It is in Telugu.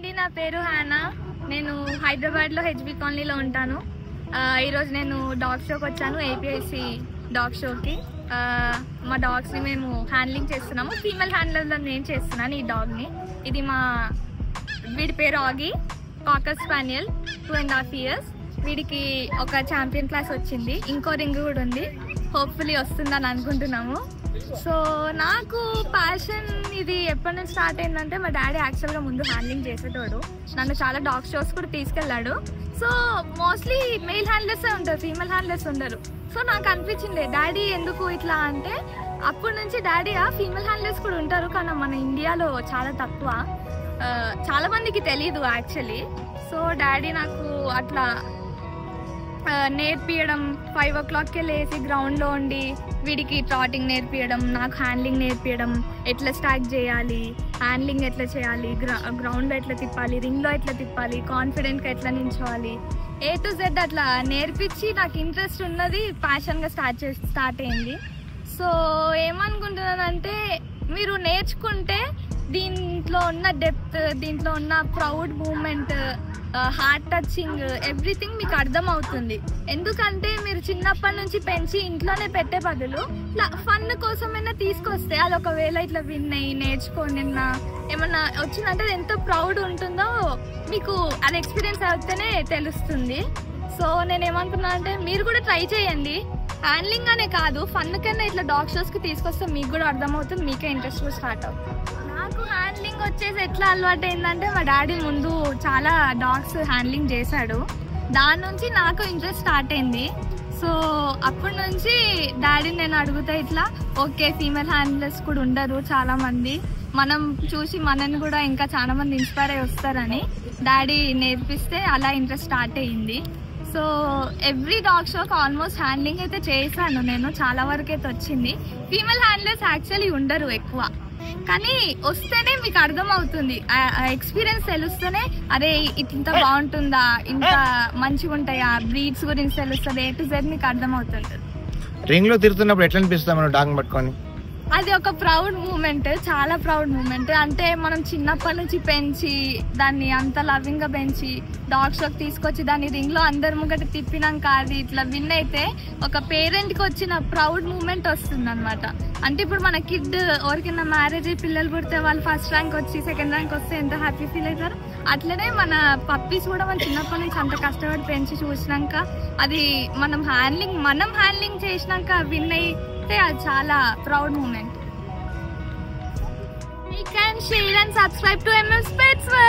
అండి, నా పేరు హానా. నేను హైదరాబాద్లో హెచ్బి కాలనీలో ఉంటాను. ఈరోజు నేను డాగ్ షోకి వచ్చాను, ఏపీఐసి డాగ్ షోకి. మా డాగ్స్ని మేము హ్యాండ్లింగ్ చేస్తున్నాము. ఫీమేల్ హ్యాండ్లర్లో నేను చేస్తున్నాను ఈ డాగ్ని. ఇది వీడి పేరు ఆగి, కాకర్ స్పానియల్, 2.5 years. వీడికి ఒక ఛాంపియన్ క్లాస్ వచ్చింది, ఇంకో రింగ్ కూడా ఉంది. హోప్ఫుల్లీ వస్తుందని అనుకుంటున్నాము. సో నాకు ప్యాషన్ ఇది ఎప్పటి నుంచి స్టార్ట్ అయిందంటే, మా డాడీ యాక్చువల్గా ముందు హ్యాండ్లింగ్ చేసేటోడు. నన్ను చాలా డాగ్ షోస్ కూడా తీసుకెళ్ళాడు. సో మోస్ట్లీ మెయిల్ హ్యాండ్లర్సే ఉంటారు, ఫీమేల్ హ్యాండ్లర్స్ ఉండరు. సో నాకు అనిపించింది డాడీ ఎందుకు ఇట్లా అంటే, అప్పటి నుంచి డాడీ ఫీమేల్ హ్యాండ్లర్స్ కూడా ఉంటారు కానీ మన ఇండియాలో చాలా తక్కువ, చాలా మందికి తెలీదు యాక్చువల్లీ. సో డాడీ నాకు అట్లా నేర్పియడం, 5 o'clockకే లేచి గ్రౌండ్లో ఉండి వీడికి ట్రాటింగ్ నేర్పియడం, నాకు హ్యాండ్లింగ్ నేర్పియడం, ఎట్లా స్టాక్ చేయాలి, హ్యాండ్లింగ్ ఎట్లా చేయాలి, గ్రౌండ్లో ఎట్లా తిప్పాలి, రింగ్లో ఎట్లా తిప్పాలి, కాన్ఫిడెంట్గా ఎట్లా నిల్చోవాలి, A to Z అట్లా నేర్పించి నాకు ఇంట్రెస్ట్ ఉన్నది ప్యాషన్గా స్టార్ట్ అయింది. సో ఏమనుకుంటున్నానంటే, మీరు నేర్చుకుంటే దీంట్లో ఉన్న డెప్త్, దీంట్లో ఉన్న proud moment, heart touching, everything మీకు అర్థం అవుతుంది. ఎందుకంటే మీరు చిన్నప్పటి నుంచి పెంచి ఇంట్లోనే పెట్టే బదులు ఇట్లా ఫన్ కోసమైనా తీసుకొస్తే, అది ఒకవేళ ఇట్లా విన్ అయ్యి నేర్చుకొని ఏమన్నా వచ్చిందంటే ఎంతో ప్రౌడ్ ఉంటుందో మీకు అది ఎక్స్పీరియన్స్ అవుతేనే తెలుస్తుంది. సో నేను ఏమనుకున్నా అంటే, మీరు కూడా ట్రై చేయండి. హ్యాండ్లింగ్ అనే కాదు, ఫన్ కన్నా ఇట్లా డాగ్ షోస్కి తీసుకొస్తే మీకు కూడా అర్థమవుతుంది, మీకే ఇంట్రెస్ట్ కూడా స్టార్ట్ అవుతుంది. నాకు హ్యాండ్లింగ్ వచ్చేసి ఎట్లా అలవాటు అయిందంటే, మా డాడీ ముందు చాలా డాగ్స్ హ్యాండ్లింగ్ చేశాడు, దాని నుంచి నాకు ఇంట్రెస్ట్ స్టార్ట్ అయింది. సో అప్పటి నుంచి డాడీని నేను అడుగుతా ఇట్లా, ఓకే ఫీమేల్ హ్యాండ్లర్స్ కూడా ఉండరు చాలామంది, మనం చూసి మనని కూడా ఇంకా చాలా మంది ఇన్స్పైర్ అయ్యి వస్తారని డాడీ నేర్పిస్తే అలా ఇంట్రెస్ట్ స్టార్ట్ అయ్యింది. సో ఎవ్రీ డాగ్ షోకి ఆల్మోస్ట్ హ్యాండ్లింగ్ అయితే చేశాను నేను, చాలా వరకు అయితే వచ్చింది. ఫీమేల్ హ్యాండ్లర్స్ యాక్చువల్లీ ఉండరు ఎక్కువ, కానీ వస్తేనే మీకు అర్థం అవుతుంది, ఎక్స్పీరియన్స్ తెలుస్తేనే అరే ఇంత బాగుంటుందా, ఇంత మంచిగా ఉంటాయా, బ్రీడ్స్ గురించి తెలుస్తుంది, A to Z మీకు అర్థం అవుతుంది. రింగ్ లో తిరుగుతున్నప్పుడు ఎట్లా అనిపిస్తుంది మనం డాగ్ పట్టుకొని? అది ఒక ప్రౌడ్ మూమెంట్, చాలా ప్రౌడ్ మూమెంట్. అంటే మనం చిన్నప్పటి నుంచి పెంచి దాన్ని అంత లవింగ్గా పెంచి డాగ్ షోకి తీసుకొచ్చి దాన్ని రింగ్లో అందరి ముంగట తిప్పినాక అది ఇట్లా విన్ అయితే ఒక పేరెంట్కి వచ్చిన ప్రౌడ్ మూమెంట్ వస్తుంది అనమాట. అంటే ఇప్పుడు మన కిడ్ ఎవరికైనా మ్యారేజ్ అయ్యి పిల్లలు పుడితే వాళ్ళు ఫస్ట్ ర్యాంక్ వచ్చి సెకండ్ ర్యాంక్ వస్తే ఎంత హ్యాపీ ఫీల్ అవుతారు, అట్లనే మన పప్పీస్ కూడా మనం చిన్నప్పటి నుంచి అంత కష్టపడి పెంచి చూసినాక అది మనం హ్యాండ్లింగ్ చేసినాక విన్ అయితే అది చాలా proud moment. You can share and subscribe to MM's Pets World.